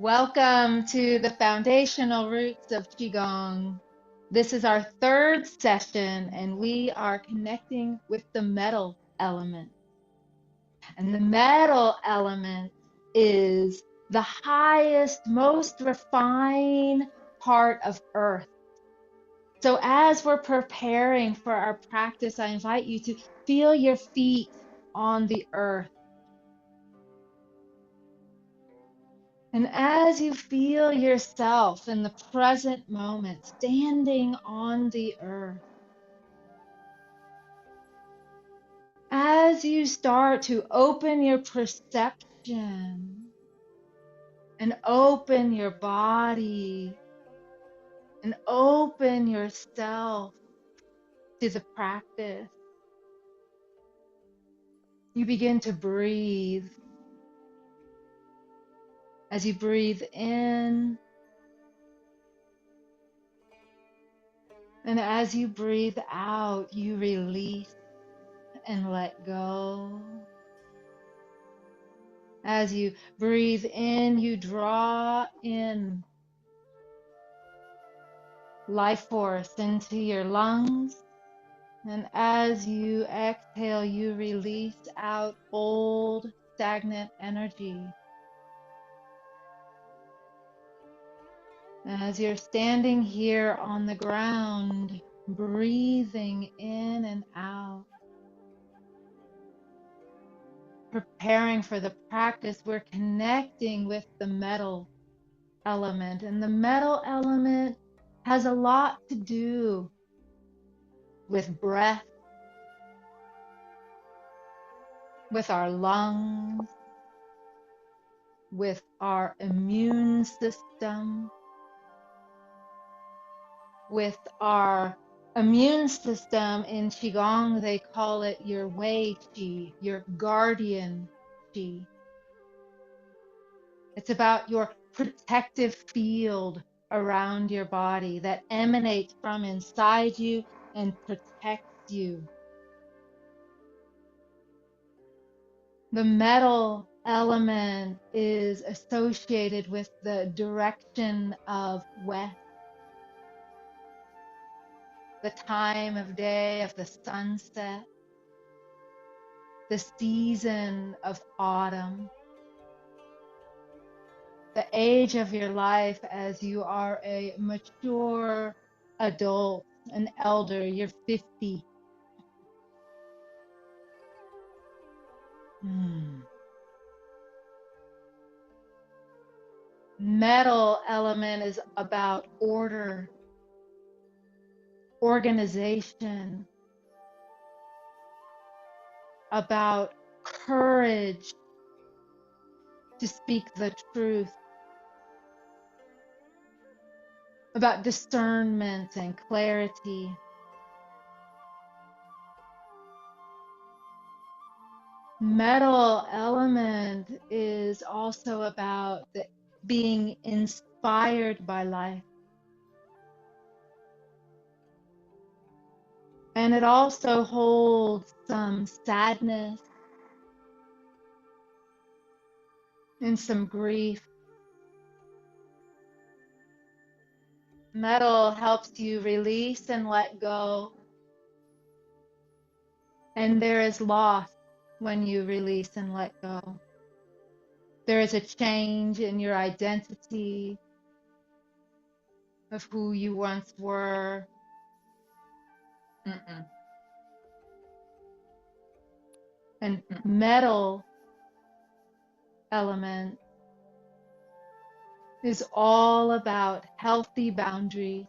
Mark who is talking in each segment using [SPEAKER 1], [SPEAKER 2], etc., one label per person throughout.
[SPEAKER 1] Welcome to the foundational roots of Qigong. This is our third session, and we are connecting with the metal element. And the metal element is the highest, most refined part of Earth. So, as we're preparing for our practice, I invite you to feel your feet on the earth. And as you feel yourself in the present moment, standing on the earth, as you start to open your perception and open your body and open yourself to the practice, you begin to breathe. As you breathe in, and as you breathe out, you release and let go. As you breathe in, you draw in life force into your lungs. And as you exhale, you release out old, stagnant energy. As you're standing here on the ground, breathing in and out, preparing for the practice, we're connecting with the metal element. And the metal element has a lot to do with breath, with our lungs, with our immune system, with our immune system. In Qigong, they call it your Wei Qi, your guardian Qi. It's about your protective field around your body that emanates from inside you and protects you. The metal element is associated with the direction of west, the time of day of the sunset, the season of autumn, the age of your life as you are a mature adult, an elder, you're 50. Metal element is about order, organization, about courage to speak the truth, about discernment and clarity. Metal element is also about being inspired by life. And it also holds some sadness and some grief. Metal helps you release and let go. And there is loss when you release and let go. There is a change in your identity of who you once were. And metal element is all about healthy boundaries.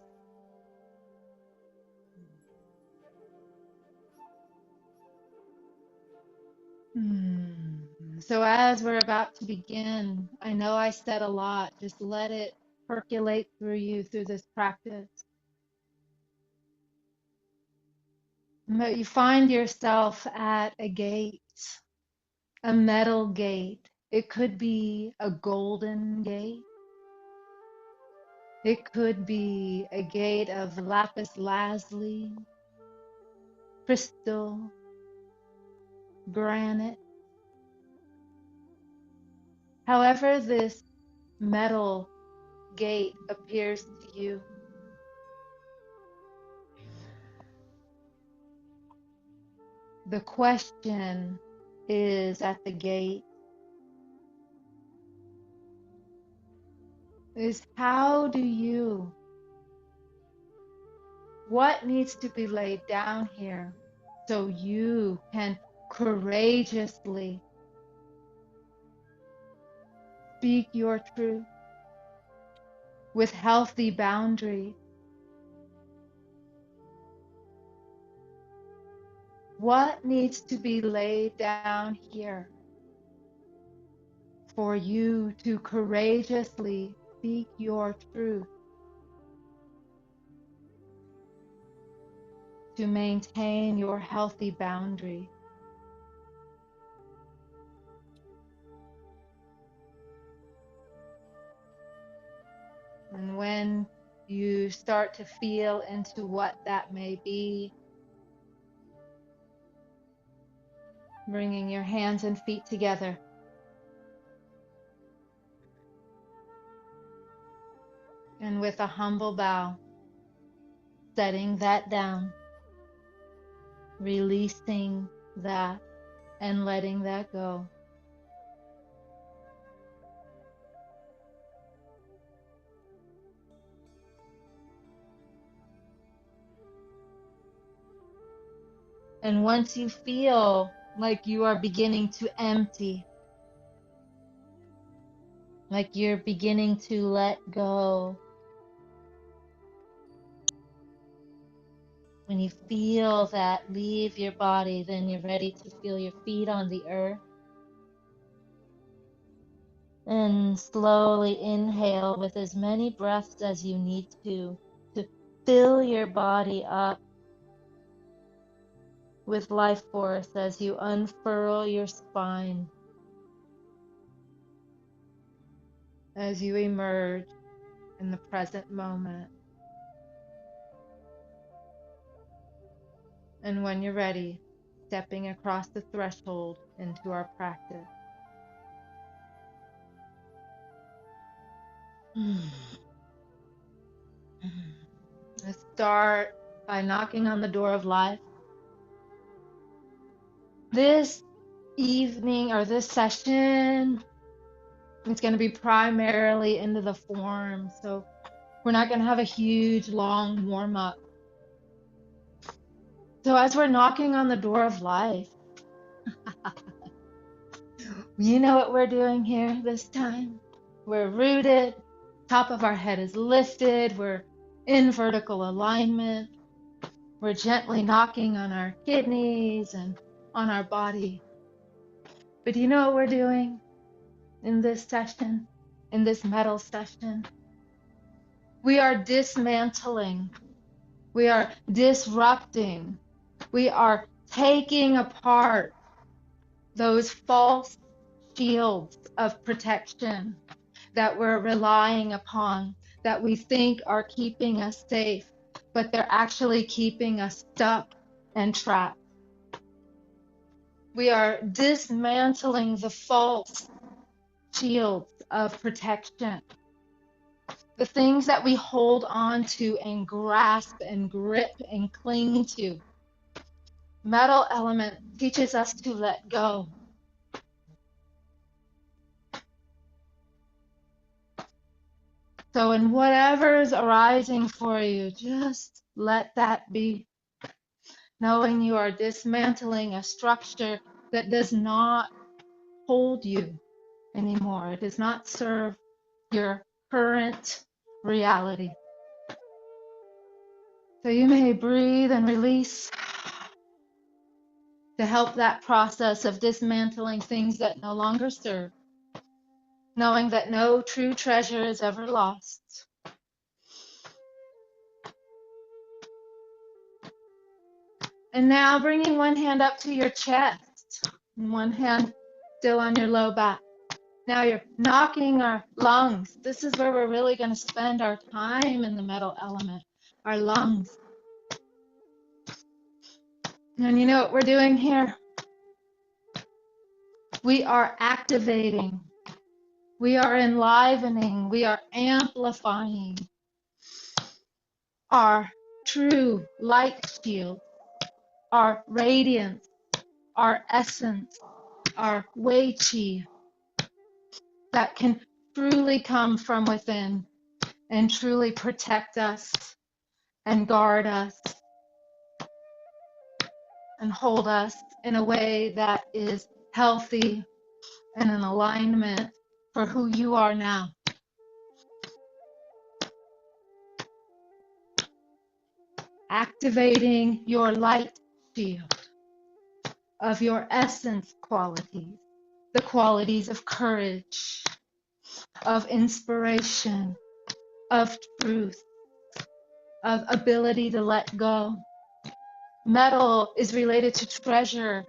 [SPEAKER 1] So as we're about to begin, I know I said a lot, just let it percolate through you through this practice. But you find yourself at a gate, a metal gate. It could be a golden gate. It could be a gate of lapis lazuli, crystal, granite. However this metal gate appears to you. The question is at the gate is what needs to be laid down here so you can courageously speak your truth with healthy boundaries? What needs to be laid down here for you to courageously speak your truth, to maintain your healthy boundary? And when you start to feel into what that may be, bringing your hands and feet together, and with a humble bow, setting that down, releasing that and letting that go. And once you feel like you are beginning to empty, like you're beginning to let go, when you feel that leave your body, then you're ready to feel your feet on the earth. And slowly inhale with as many breaths as you need to fill your body up with life force as you unfurl your spine, as you emerge in the present moment. And when you're ready, stepping across the threshold into our practice. Let's start by knocking on the door of life. This evening or this session, it's going to be primarily into the form. So we're not going to have a huge, long warm up. So as we're knocking on the door of life, you know what we're doing here this time? We're rooted, top of our head is lifted, we're in vertical alignment. We're gently knocking on our kidneys and on our body. But you know what we're doing in this session, in this metal session? We are dismantling, we are disrupting, we are taking apart those false shields of protection that we're relying upon, that we think are keeping us safe, but they're actually keeping us stuck and trapped. We are dismantling the false shields of protection, the things that we hold on to and grasp and grip and cling to. Metal element teaches us to let go. So in whatever is arising for you, just let that be. Knowing you are dismantling a structure that does not hold you anymore. It does not serve your current reality. So you may breathe and release to help that process of dismantling things that no longer serve, knowing that no true treasure is ever lost. And now bringing one hand up to your chest and one hand still on your low back. Now you're knocking our lungs. This is where we're really going to spend our time in the metal element, our lungs. And you know what we're doing here? We are activating. We are enlivening, we are amplifying our true light shield, our radiance, our essence, our Wei Qi that can truly come from within and truly protect us and guard us and hold us in a way that is healthy and in alignment for who you are now. Activating your light shield of your essence qualities, the qualities of courage, of inspiration, of truth, of ability to let go. Metal is related to treasure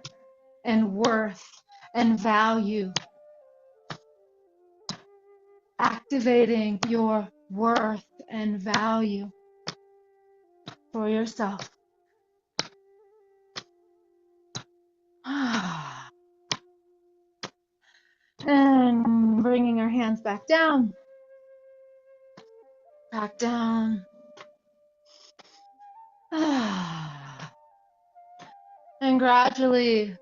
[SPEAKER 1] and worth and value. Activating your worth and value for yourself. And bringing our hands back down, back down. And gradually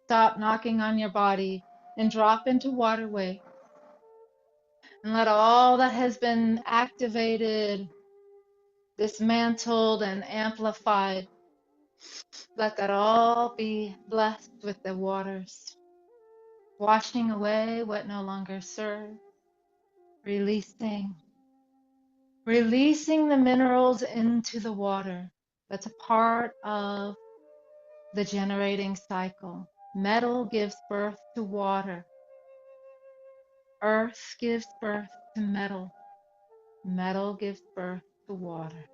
[SPEAKER 1] stop knocking on your body and drop into water weight. And let all that has been activated, dismantled, and amplified, let that all be blessed with the waters, washing away what no longer serves, releasing the minerals into the water. That's a part of the generating cycle. Metal gives birth to water. Earth gives birth to metal. Metal gives birth to water.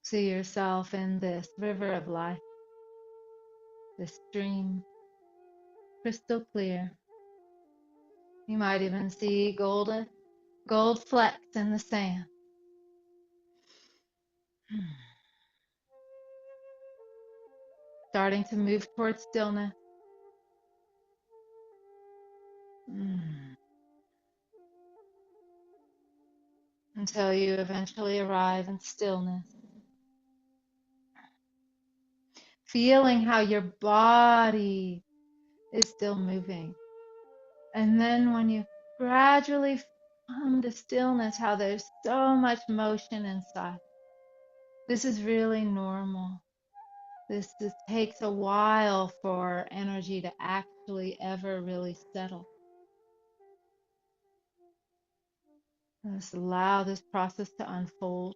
[SPEAKER 1] See yourself in this river of life, this stream, crystal clear. You might even see gold flecks in the sand. Starting to move towards stillness. Until you eventually arrive in stillness. Feeling how your body is still moving. And then when you gradually come to stillness, how there's so much motion inside. This is really normal. This takes a while for energy to actually ever really settle. Just allow this process to unfold.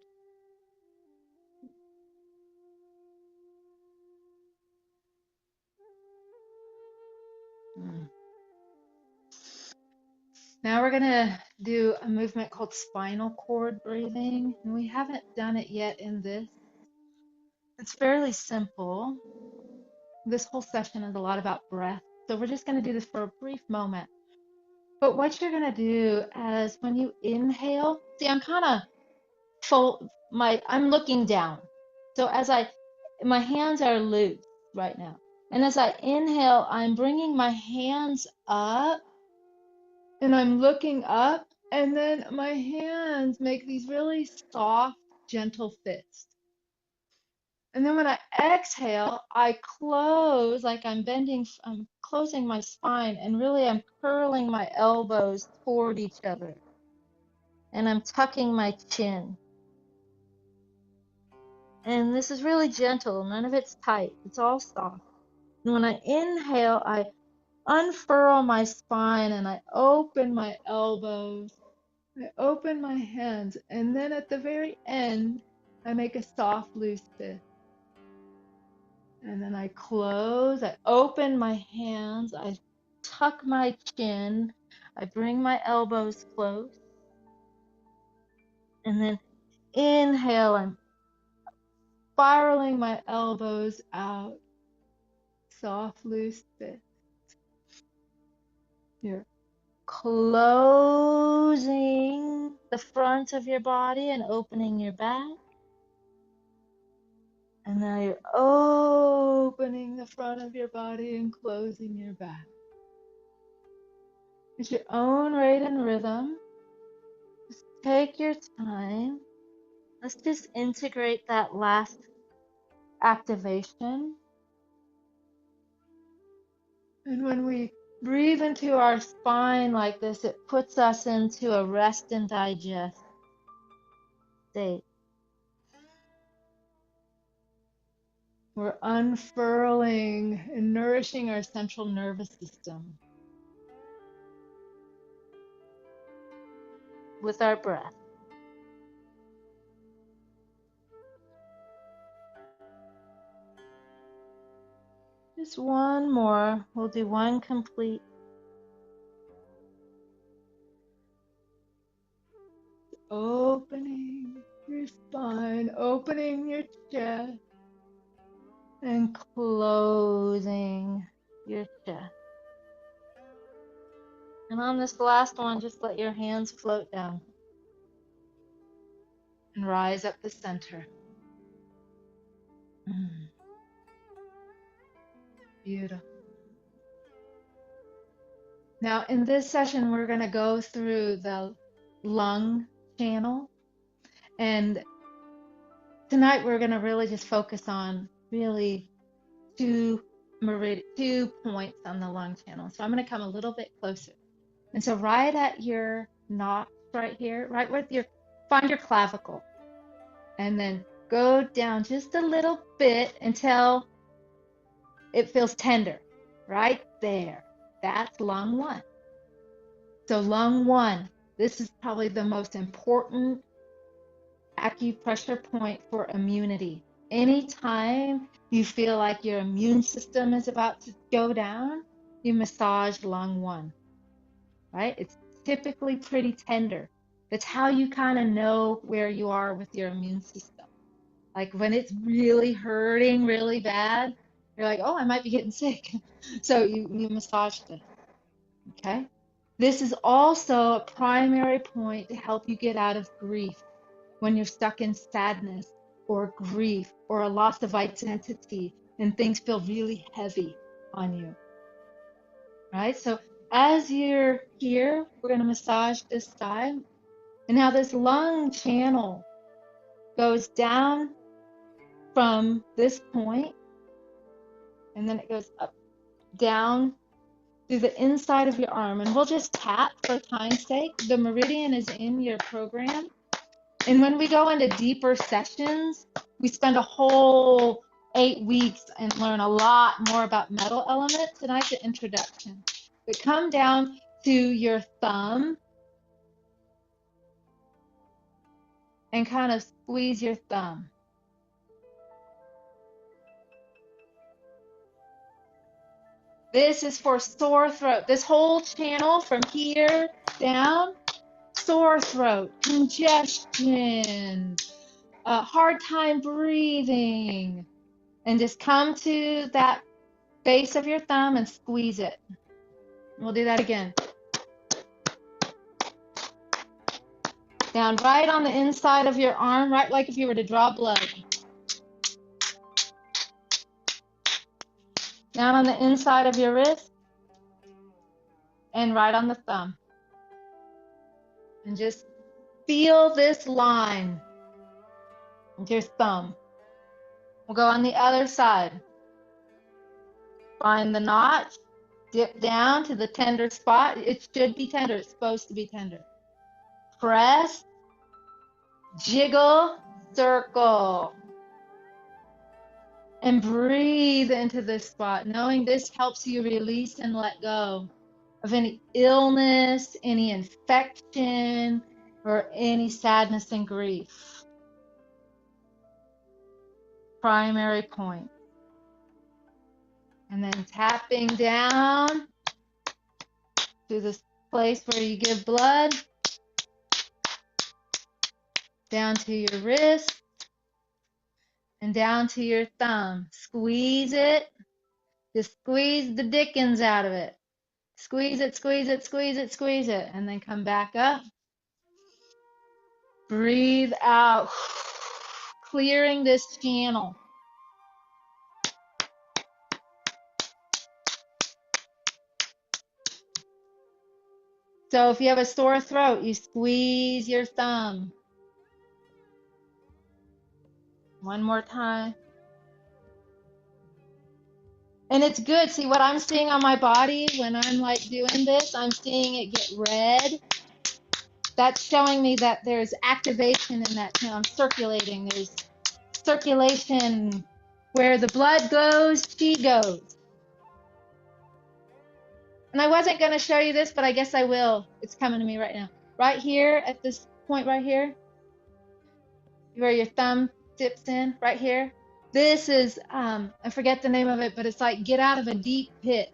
[SPEAKER 1] Now we're going to do a movement called spinal cord breathing. And we haven't done it yet in this. It's fairly simple. This whole session is a lot about breath. So we're just going to do this for a brief moment. But what you're going to do is when you inhale, see, I'm kind of I'm looking down. So my hands are loose right now. And as I inhale, I'm bringing my hands up and I'm looking up, and then my hands make these really soft, gentle fists. And then when I exhale, I close, like I'm closing my spine, and really I'm curling my elbows toward each other. And I'm tucking my chin. And this is really gentle, none of it's tight, it's all soft. And when I inhale, I unfurl my spine and I open my elbows. I open my hands, and then at the very end, I make a soft, loose fist. And then I close, I open my hands, I tuck my chin, I bring my elbows close, and then inhale, I'm spiraling my elbows out, soft, loose fist. You're closing the front of your body and opening your back. And now you're opening the front of your body and closing your back. It's your own rate and rhythm. Just take your time. Let's just integrate that last activation. And when we breathe into our spine like this, it puts us into a rest and digest state. We're unfurling and nourishing our central nervous system with our breath. Just one more. We'll do one complete. Opening your spine, opening your chest, and closing your chest. And on this last one, just let your hands float down and rise up the center. Beautiful. Now, in this session, we're going to go through the lung channel. And tonight, we're going to really just focus on really two points on the lung channel. So I'm going to come a little bit closer. And so right at your notch right here, right with find your clavicle. And then go down just a little bit until it feels tender. Right there. That's lung 1. So lung 1, this is probably the most important acupressure point for immunity. Anytime you feel like your immune system is about to go down, you massage lung 1, right? It's typically pretty tender. That's how you kind of know where you are with your immune system. Like when it's really hurting really bad, you're like, oh, I might be getting sick. So you massage this, okay? This is also a primary point to help you get out of grief when you're stuck in sadness or grief or a loss of identity and things feel really heavy on you, right? So as you're here, we're going to massage this side. And now this lung channel goes down from this point, and then it goes up, down through the inside of your arm. And we'll just tap for time's sake. The meridian is in your program. And when we go into deeper sessions, we spend a whole 8 weeks and learn a lot more about metal elements. Tonight's the introduction. But come down to your thumb and kind of squeeze your thumb. This is for sore throat. This whole channel from here down, sore throat, congestion, hard time breathing. And just come to that base of your thumb and squeeze it. We'll do that again. Down right on the inside of your arm, right like if you were to draw blood. Down on the inside of your wrist and right on the thumb. And just feel this line with your thumb. We'll go on the other side. Find the notch, dip down to the tender spot. It should be tender. It's supposed to be tender. Press, jiggle, circle. And breathe into this spot, knowing this helps you release and let go of any illness, any infection, or any sadness and grief. Primary point. And then tapping down to this place where you give blood, down to your wrist, and down to your thumb. Squeeze it. Just squeeze the dickens out of it. Squeeze it, squeeze it, squeeze it, squeeze it. And then come back up. Breathe out. Clearing this channel. So if you have a sore throat, you squeeze your thumb. One more time. And it's good. See what I'm seeing on my body when I'm like doing this? I'm seeing it get red. That's showing me that there's activation in that channel. I'm circulating. There's circulation where the blood goes, chi goes. And I wasn't going to show you this, but I guess I will. It's coming to me right now. Right here at this point right here, where your thumb dips in, right here. This is, I forget the name of it, but it's like get out of a deep pit.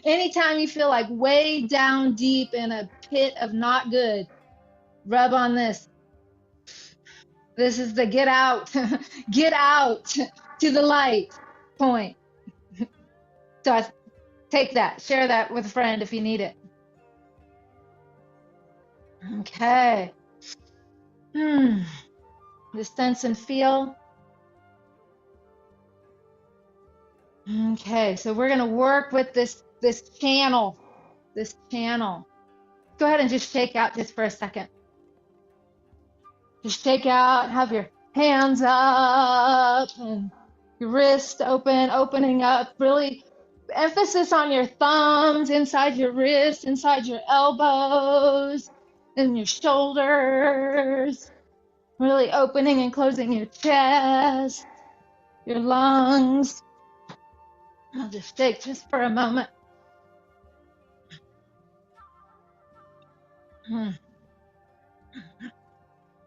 [SPEAKER 1] Anytime you feel like way down deep in a pit of not good, rub on this. This is the get out, get out to the light point. So I take that, share that with a friend if you need it. Okay. Just sense and feel. Okay, so we're gonna work with this channel. This channel. Go ahead and just shake out just for a second. Just shake out, have your hands up and your wrist open, opening up. Really emphasis on your thumbs inside your wrists, inside your elbows, and your shoulders. Really opening and closing your chest, your lungs. I'll just shake just for a moment.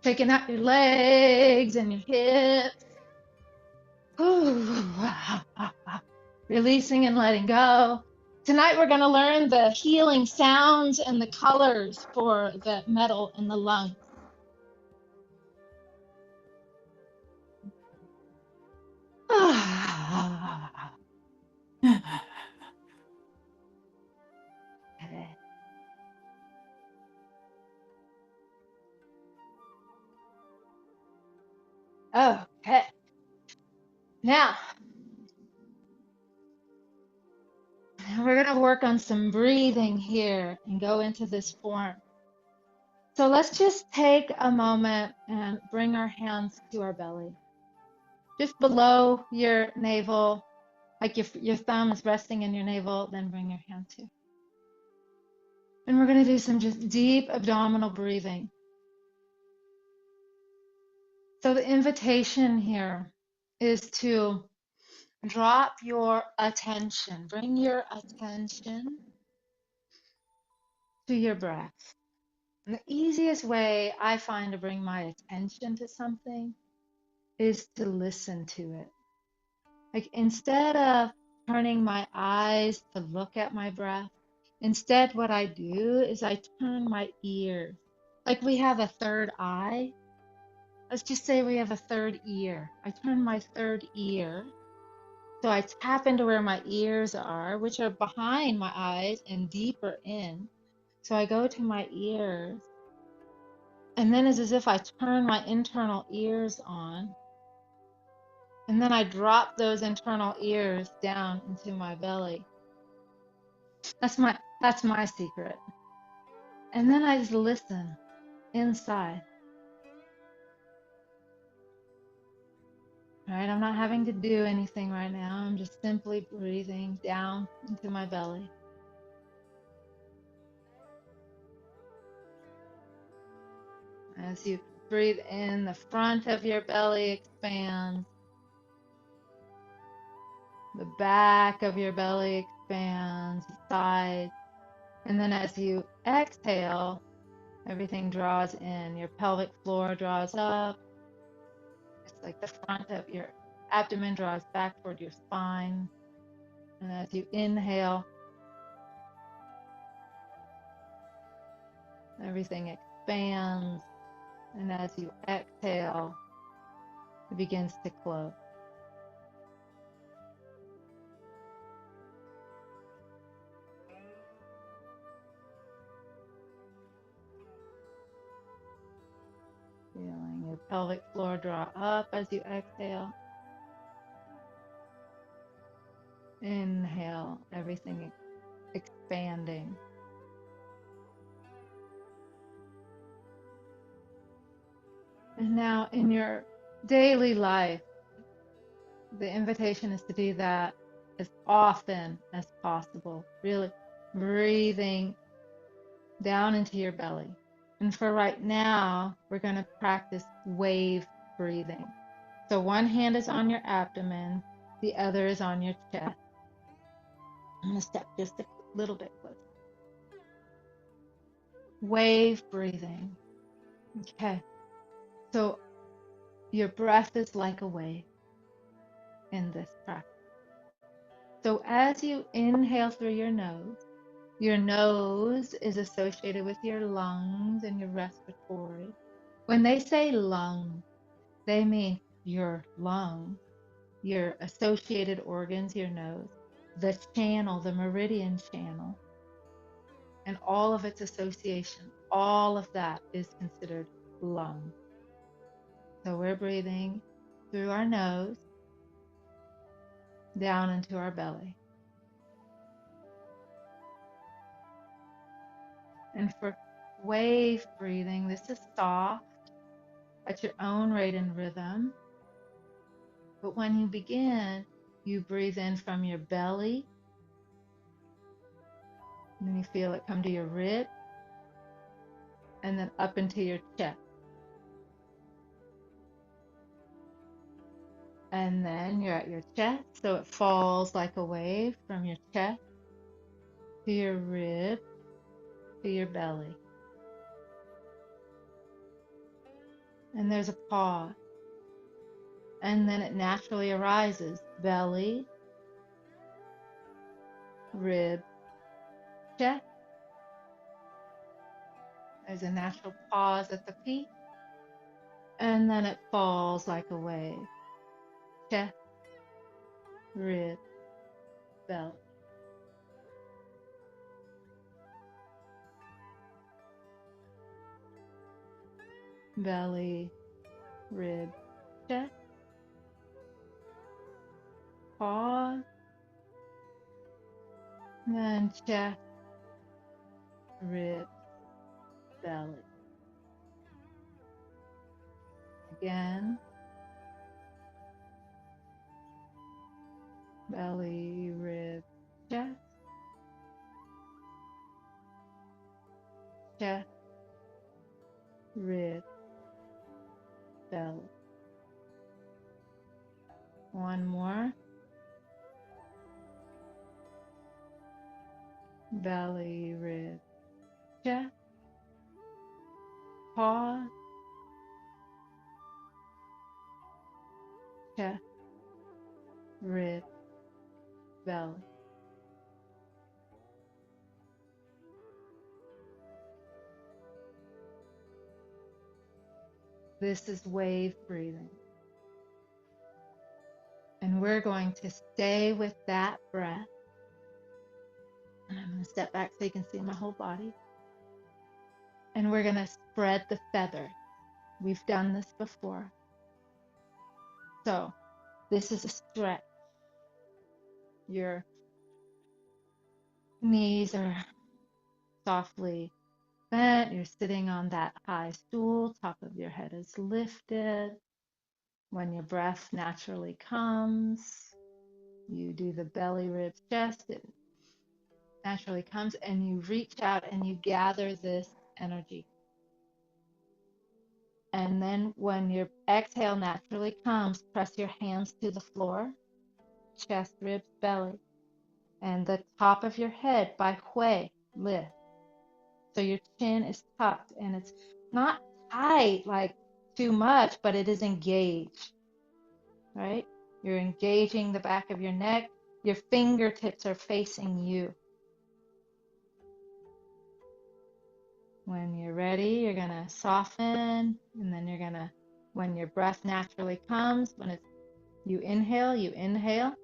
[SPEAKER 1] Taking out your legs and your hips. Releasing and letting go. Tonight we're going to learn the healing sounds and the colors for the metal in the lung. Okay. Now, we're going to work on some breathing here and go into this form. So let's just take a moment and bring our hands to our belly. Just below your navel, like your thumb is resting in your navel, then bring your hand to. And we're going to do some just deep abdominal breathing. So the invitation here is to drop your attention, bring your attention to your breath. And the easiest way I find to bring my attention to something is to listen to it. Like instead of turning my eyes to look at my breath, instead what I do is I turn my ears. Like we have a third eye. Let's just say we have a third ear. I turn my third ear. So I tap into where my ears are, which are behind my eyes and deeper in. So I go to my ears. And then it's as if I turn my internal ears on. And then I drop those internal ears down into my belly. That's my secret. And then I just listen inside. All right, I'm not having to do anything right now. I'm just simply breathing down into my belly. As you breathe in, the front of your belly expands. The back of your belly expands, the sides. And then as you exhale, everything draws in. Your pelvic floor draws up. It's like the front of your abdomen draws back toward your spine. And as you inhale, everything expands. And as you exhale, it begins to close. Feeling your pelvic floor draw up as you exhale. Inhale, everything expanding. And now in your daily life, the invitation is to do that as often as possible. Really breathing down into your belly. And for right now, we're going to practice wave breathing. So one hand is on your abdomen, the other is on your chest. I'm going to step just a little bit closer. Wave breathing. Okay. So your breath is like a wave in this practice. So as you inhale through your nose is associated with your lungs and your respiratory. When they say lung, they mean your lung, your associated organs, your nose, the channel, the meridian channel, and all of its association. All of that is considered lung. So we're breathing through our nose down into our belly. And for wave breathing, this is soft at your own rate and rhythm. But when you begin, you breathe in from your belly, and then you feel it come to your rib, and then up into your chest. And then you're at your chest, so it falls like a wave from your chest to your rib to your belly. And there's a pause. And then it naturally arises belly, rib, chest. There's a natural pause at the peak. And then it falls like a wave. Chest, rib, belly. Belly, rib, chest. Pause. And then chest, rib, belly. Again. Belly, rib, chest. Chest, rib, belly. One more. Belly, rib, chest. Pause. Chest, rib, belly. This is wave breathing. And we're going to stay with that breath. And I'm going to step back so you can see my whole body. And we're going to spread the feather. We've done this before. So this is a stretch. Your knees are softly bent. You're sitting on that high stool. Top of your head is lifted. When your breath naturally comes, you do the belly, ribs, chest. It naturally comes, and you reach out and you gather this energy. And then when your exhale naturally comes, press your hands to the floor, chest, ribs, belly, and the top of your head by hui, lift. So your chin is tucked and it's not tight like too much, but it is engaged, right? You're engaging the back of your neck. Your fingertips are facing you. When you're ready, you're going to soften, and then you're going to, when your breath naturally comes, when it's you inhale,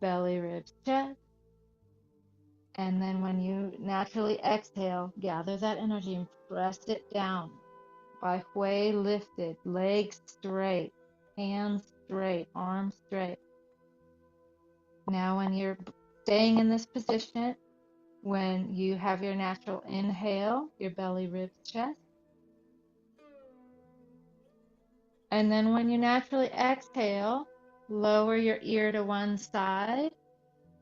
[SPEAKER 1] belly, ribs, chest. And then when you naturally exhale, gather that energy and press it down. By hui, lifted, legs straight, hands straight, arms straight. Now when you're staying in this position, when you have your natural inhale, your belly, ribs, chest. And then when you naturally exhale, lower your ear to one side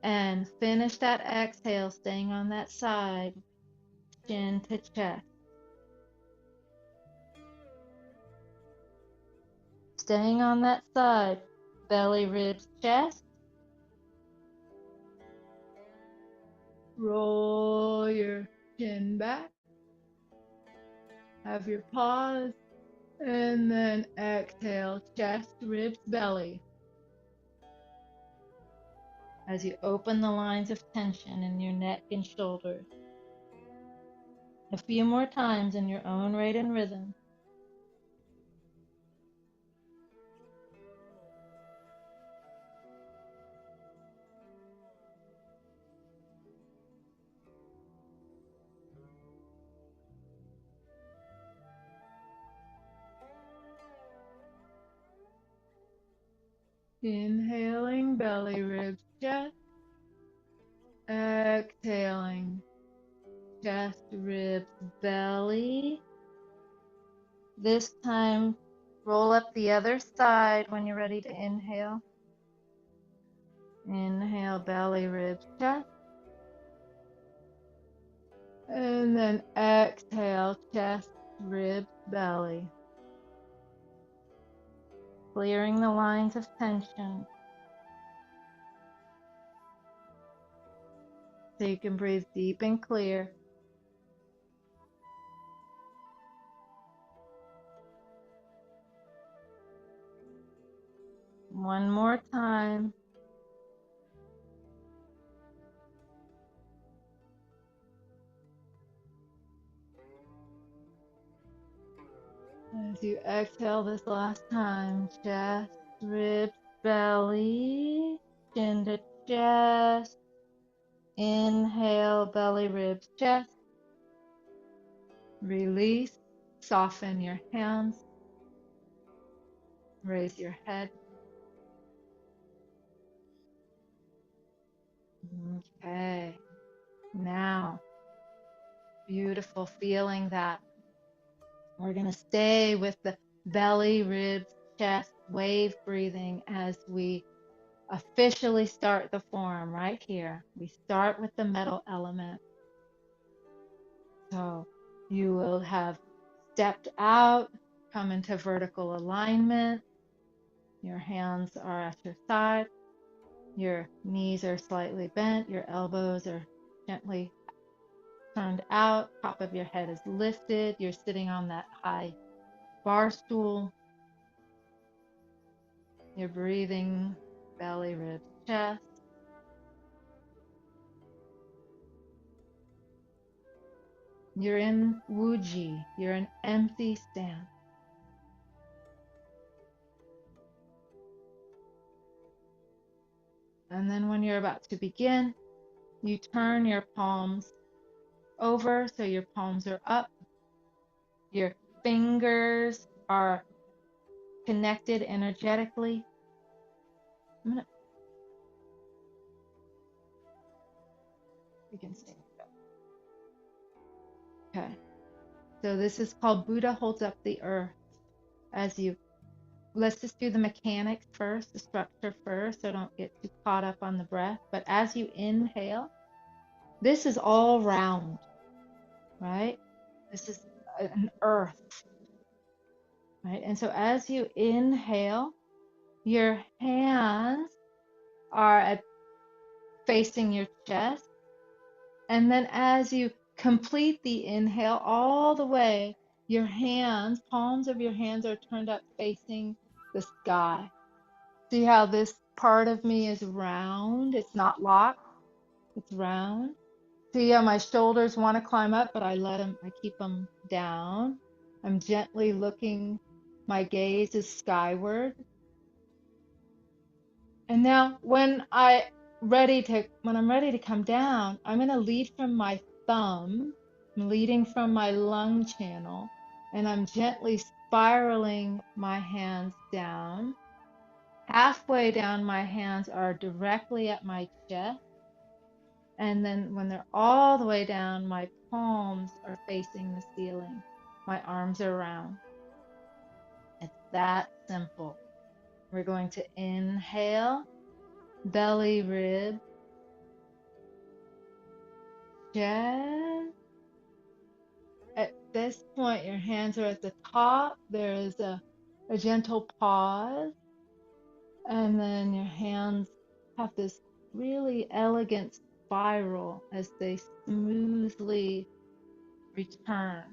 [SPEAKER 1] and finish that exhale, staying on that side, chin to chest. Staying on that side, belly, ribs, chest. Roll your chin back. Have your pause. And then exhale, chest, ribs, belly. As you open the lines of tension in your neck and shoulders. A few more times in your own rate and rhythm. Inhaling, belly, ribs, chest. Exhaling, chest, ribs, belly. This time, roll up the other side when you're ready to inhale. Inhale, belly, ribs, chest. And then exhale, chest, ribs, belly. Clearing the lines of tension. So you can breathe deep and clear. One more time. As you exhale this last time, chest, ribs, belly, chin to chest. Inhale, belly, ribs, chest. Release, soften your hands. Raise your head. Okay. Now, beautiful feeling that. We're going to stay with the belly, ribs, chest, wave breathing as we officially start the form right here. We start with the metal element. So you will have stepped out, come into vertical alignment. Your hands are at your side. Your knees are slightly bent. Your elbows are gently turned out. Top of your head is lifted. You're sitting on that high bar stool. You're breathing, belly, ribs, chest. You're in Wuji. You're an empty stance. And then when you're about to begin, you turn your palms over so your palms are up. Your fingers are connected energetically. You can stay. Okay. So this is called Buddha holds up the earth. As you, let's just do the mechanics first, the structure first, so don't get too caught up on the breath. But as you inhale, this is all round, right? This is an earth, right? And so as you inhale, your hands are facing your chest. And then as you complete the inhale all the way, your hands, palms of your hands are turned up facing the sky. See how this part of me is round? It's not locked, it's round. See how my shoulders want to climb up, but I keep them down. I'm gently looking, my gaze is skyward. And now when I'm ready to come down, I'm going to lead from my thumb. I'm leading from my lung channel, and I'm gently spiraling my hands down. Halfway down, my hands are directly at my chest. And then when they're all the way down, my palms are facing the ceiling. My arms are round. It's that simple. We're going to inhale, belly, rib, chest. At this point, your hands are at the top. There is a gentle pause, and then your hands have this really elegant spiral as they smoothly return.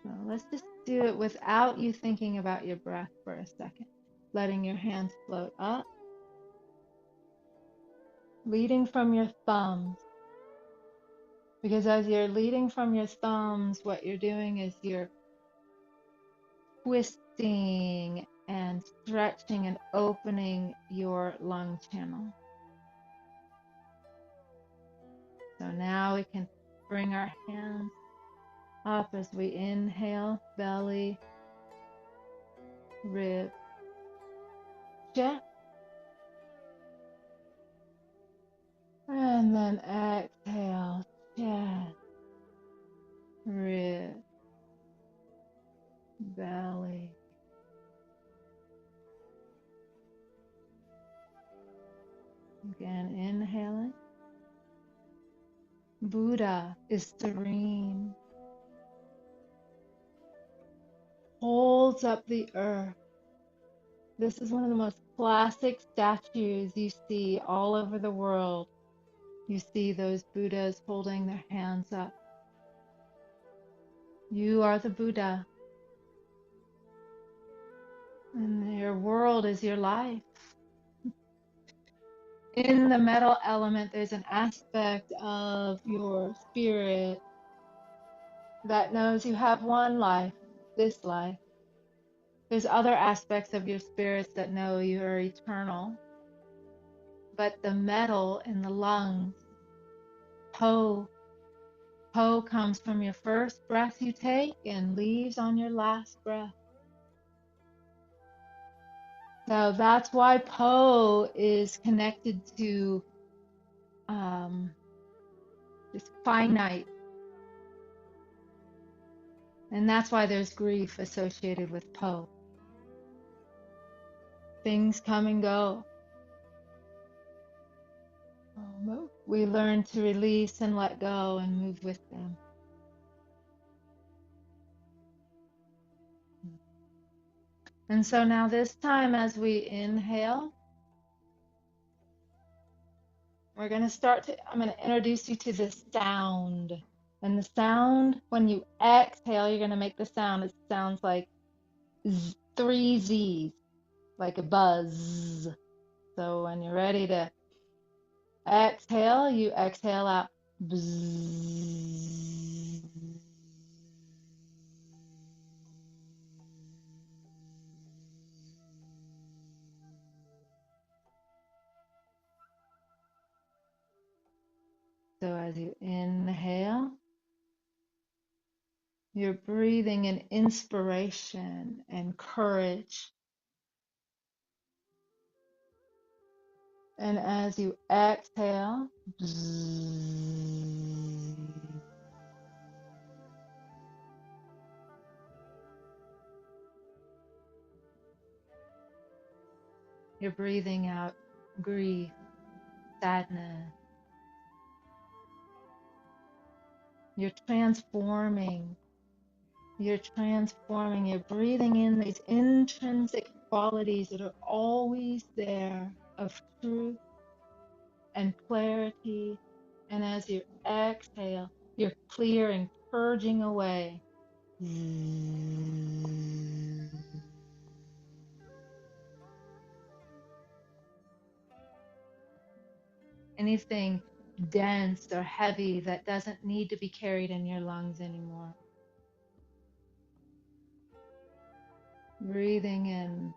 [SPEAKER 1] So let's just do it without you thinking about your breath for a second. Letting your hands float up, leading from your thumbs. Because as you're leading from your thumbs, what you're doing is you're twisting and stretching and opening your lung channel. So now we can bring our hands up as we inhale, belly, rib, chest, and then exhale, chest, rib, belly. Again, inhaling. Buddha is serene, holds up the earth. This is one of the most classic statues you see all over the world. You see those Buddhas holding their hands up. You are the Buddha, and your world is your life. In the metal element, there's an aspect of your spirit that knows you have one life, this life. There's other aspects of your spirits that know you are eternal. But the metal in the lungs, Po comes from your first breath you take and leaves on your last breath. So that's why Po is connected to this finite. And that's why there's grief associated with Po. Things come and go. We learn to release and let go and move with them. And so now this time as we inhale, I'm going to introduce you to the sound. And the sound, when you exhale, you're going to make the sound. It sounds like three Z's, like a buzz. So when you're ready to exhale, you exhale out. Bzzz. So as you inhale, you're breathing in inspiration and courage. And as you exhale, you're breathing out grief, sadness. You're transforming. You're breathing in these intrinsic qualities that are always there of truth and clarity. And as you exhale, you're clearing, purging away. Anything dense or heavy that doesn't need to be carried in your lungs anymore. Breathing in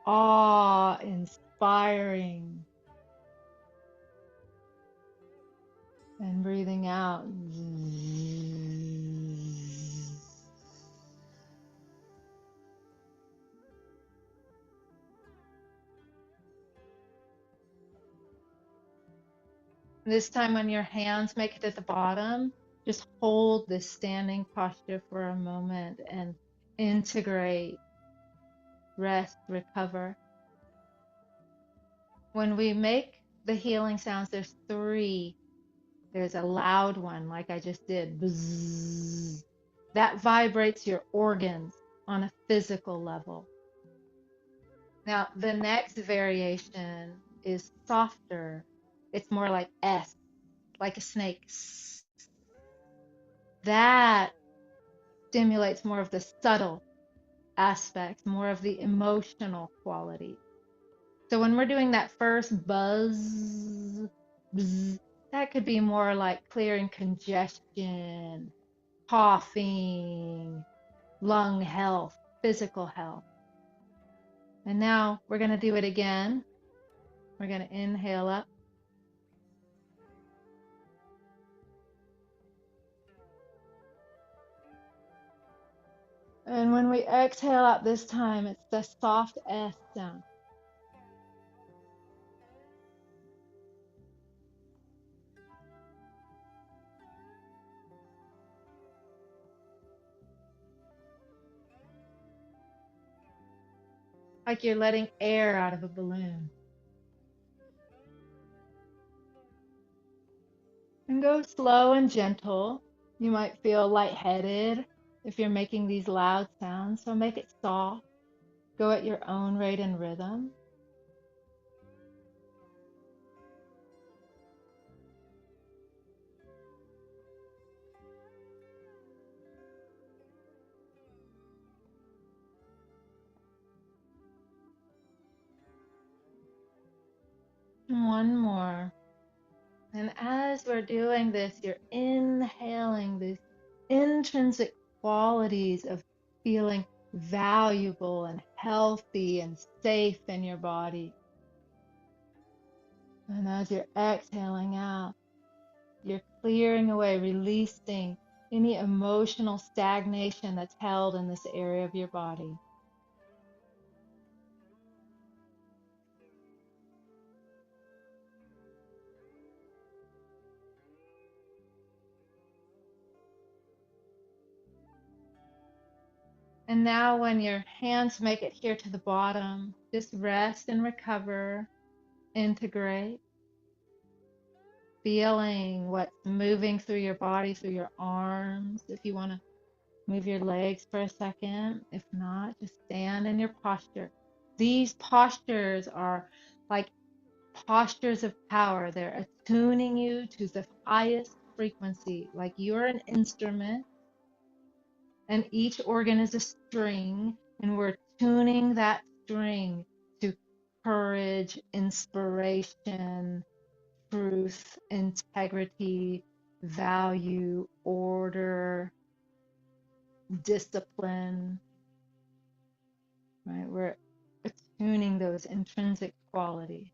[SPEAKER 1] awe-inspiring, and breathing out. This time when your hands make it at the bottom, Just hold this standing posture for a moment and integrate, rest, recover. When we make the healing sounds, there's three. There's a loud one, like I just did. Bzzz. That vibrates your organs on a physical level. Now, the next variation is softer. It's more like S, like a snake. That stimulates more of the subtle aspects, more of the emotional quality. So when we're doing that first buzz, bzz, that could be more like clearing congestion, coughing, lung health, physical health. And now we're going to do it again. We're going to inhale up. And when we exhale out this time, it's the soft S sound. Like you're letting air out of a balloon. And go slow and gentle. You might feel lightheaded if you're making these loud sounds, so make it soft. Go at your own rate and rhythm. And one more. And as we're doing this, you're inhaling these intrinsic qualities of feeling valuable and healthy and safe in your body. And as you're exhaling out, you're clearing away, releasing any emotional stagnation that's held in this area of your body. And now when your hands make it here to the bottom, just rest and recover, integrate, feeling what's moving through your body, through your arms. If you want to move your legs for a second, if not, just stand in your posture. These postures are like postures of power. They're attuning you to the highest frequency, like you're an instrument and each organ is a string, and we're tuning that string to courage, inspiration, truth, integrity, value, order, discipline, right? We're attuning those intrinsic qualities.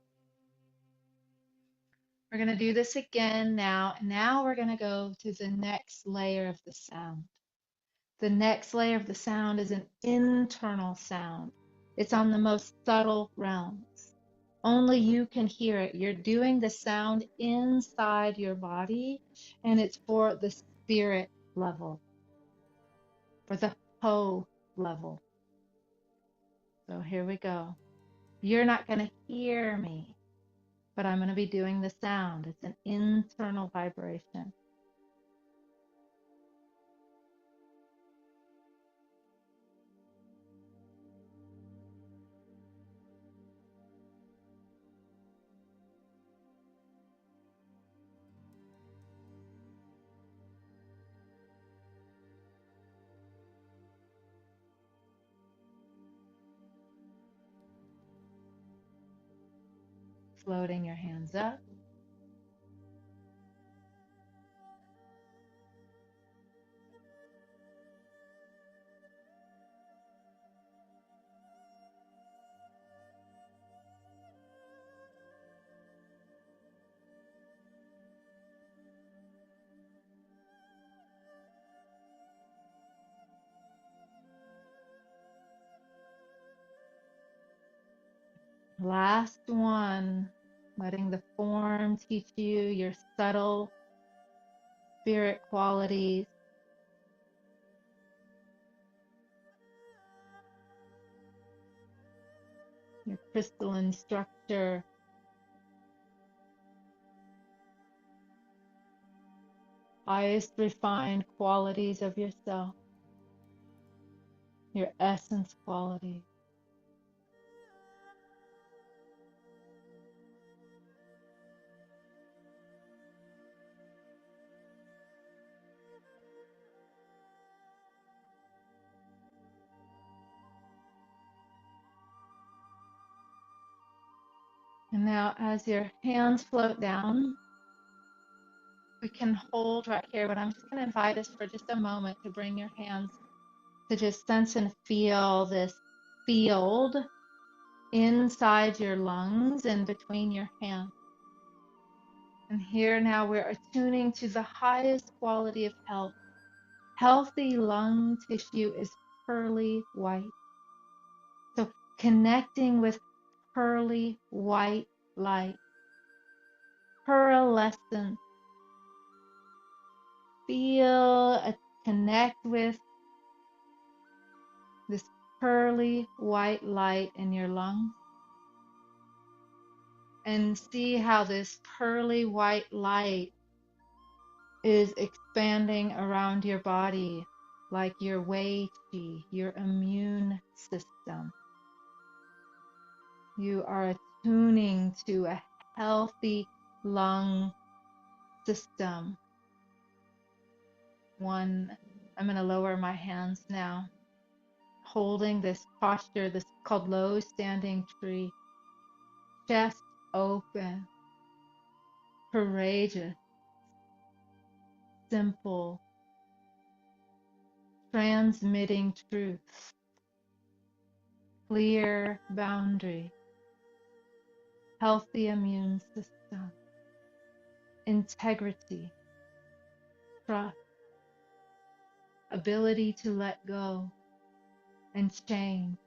[SPEAKER 1] We're going to do this again now. Now we're going to go to the next layer of the sound. The next layer of the sound is an internal sound. It's on the most subtle realms. Only you can hear it. You're doing the sound inside your body, and it's for the spirit level, for the ho level. So here we go. You're not going to hear me, but I'm going to be doing the sound. It's an internal vibration. Floating your hands up. Last one, letting the form teach you your subtle spirit qualities, your crystalline structure, highest refined qualities of yourself, your essence qualities. And now as your hands float down, we can hold right here, but I'm just going to invite us for just a moment to bring your hands to just sense and feel this field inside your lungs and between your hands. And here now we're attuning to the highest quality of health. Healthy lung tissue is pearly white. So connecting with pearly white light, pearlescent. Connect with this pearly white light in your lungs and see how this pearly white light is expanding around your body like your Wei Qi, your immune system. You are attuning to a healthy lung system. I'm going to lower my hands now, holding this posture, this is called low standing tree. Chest open, courageous, simple, transmitting truth, clear boundary, healthy immune system, integrity, trust, ability to let go and change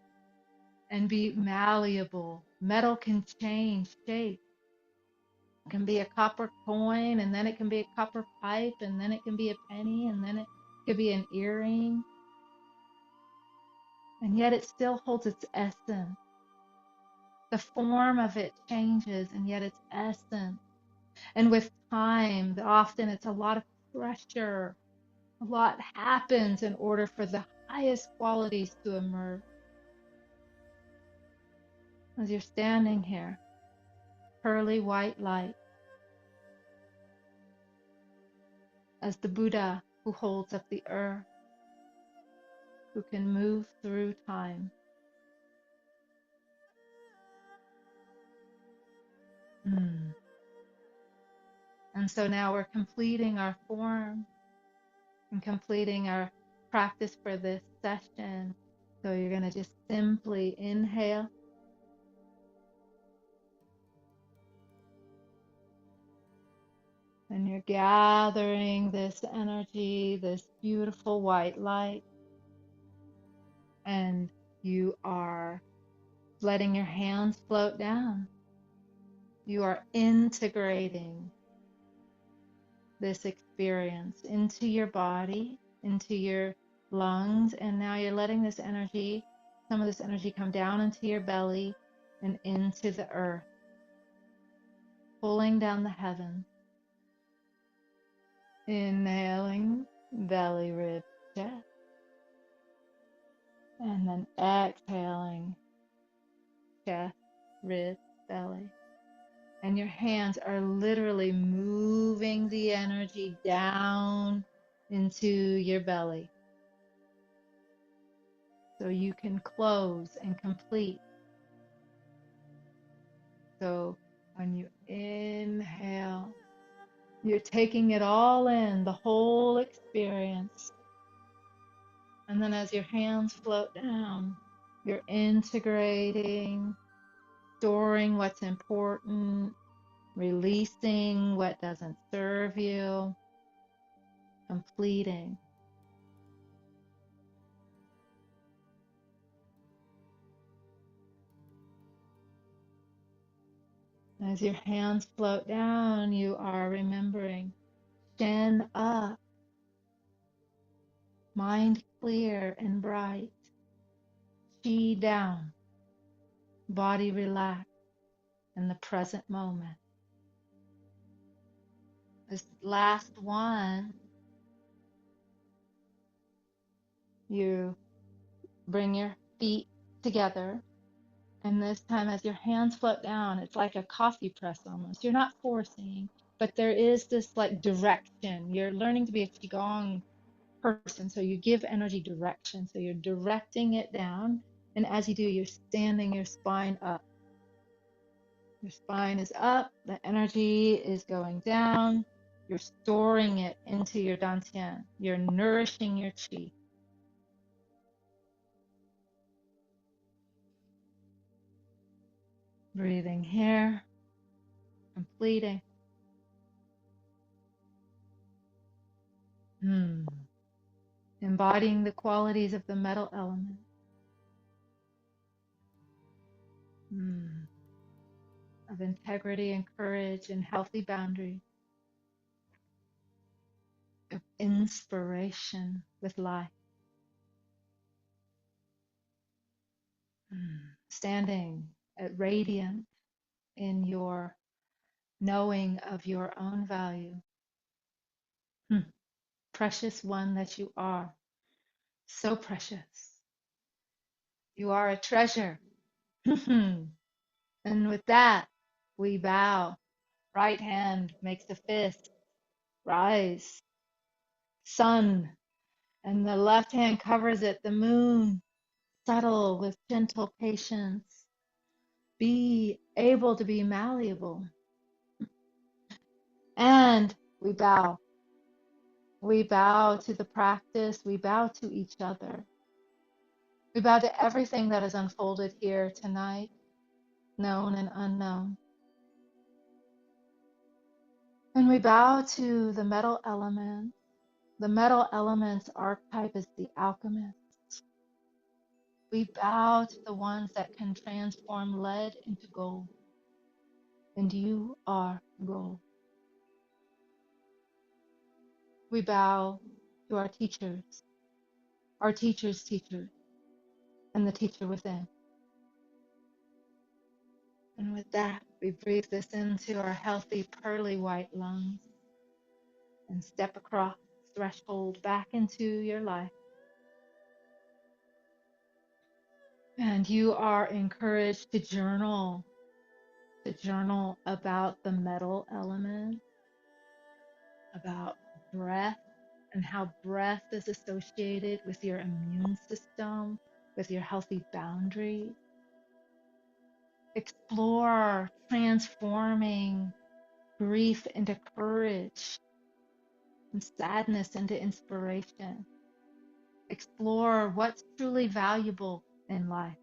[SPEAKER 1] and be malleable. Metal can change shape. It can be a copper coin, and then it can be a copper pipe, and then it can be a penny, and then it could be an earring. And yet it still holds its essence. The form of it changes, and yet its essence. And with time, often it's a lot of pressure. A lot happens in order for the highest qualities to emerge. As you're standing here, pearly white light, as the Buddha who holds up the earth, who can move through time. And so now we're completing our form and completing our practice for this session. So you're going to just simply inhale. And you're gathering this energy, this beautiful white light. And you are letting your hands float down. You are integrating this experience into your body, into your lungs, and now you're letting this energy, some of this energy come down into your belly and into the earth, pulling down the heavens. Inhaling, belly, rib, chest, and then exhaling, chest, rib, belly. And your hands are literally moving the energy down into your belly. So you can close and complete. So when you inhale, you're taking it all in, the whole experience. And then as your hands float down, you're integrating, storing what's important, releasing what doesn't serve you, completing. As your hands float down, you are remembering chin up, mind clear and bright, chi down, body relaxed in the present moment. This last one, you bring your feet together, and this time as your hands float down, it's like a coffee press almost. You're not forcing, but there is this like direction. You're learning to be a Qigong person, so you give energy direction. So you're directing it down, and as you do, you're standing your spine up. Your spine is up, the energy is going down. You're storing it into your dantian. You're nourishing your qi. Breathing here, completing. Embodying the qualities of the metal element. Of integrity and courage and healthy boundaries. Of inspiration with life. Standing at radiant in your knowing of your own value. Precious one that you are. So precious. You are a treasure. And with that, we bow. Right hand makes a fist. Rise. Sun. And the left hand covers it. The moon. Subtle with gentle patience. Be able to be malleable. And we bow. We bow to the practice. We bow to each other. We bow to everything that is unfolded here tonight, known and unknown. And we bow to the metal element. The metal element's archetype is the alchemist. We bow to the ones that can transform lead into gold. And you are gold. We bow to our teacher's teacher, and the teacher within. And with that, we breathe this into our healthy, pearly white lungs and step across the threshold back into your life. And you are encouraged to journal about the metal element, about breath, and how breath is associated with your immune system, with your healthy boundaries. Explore transforming grief into courage and sadness into inspiration. Explore what's truly valuable in life.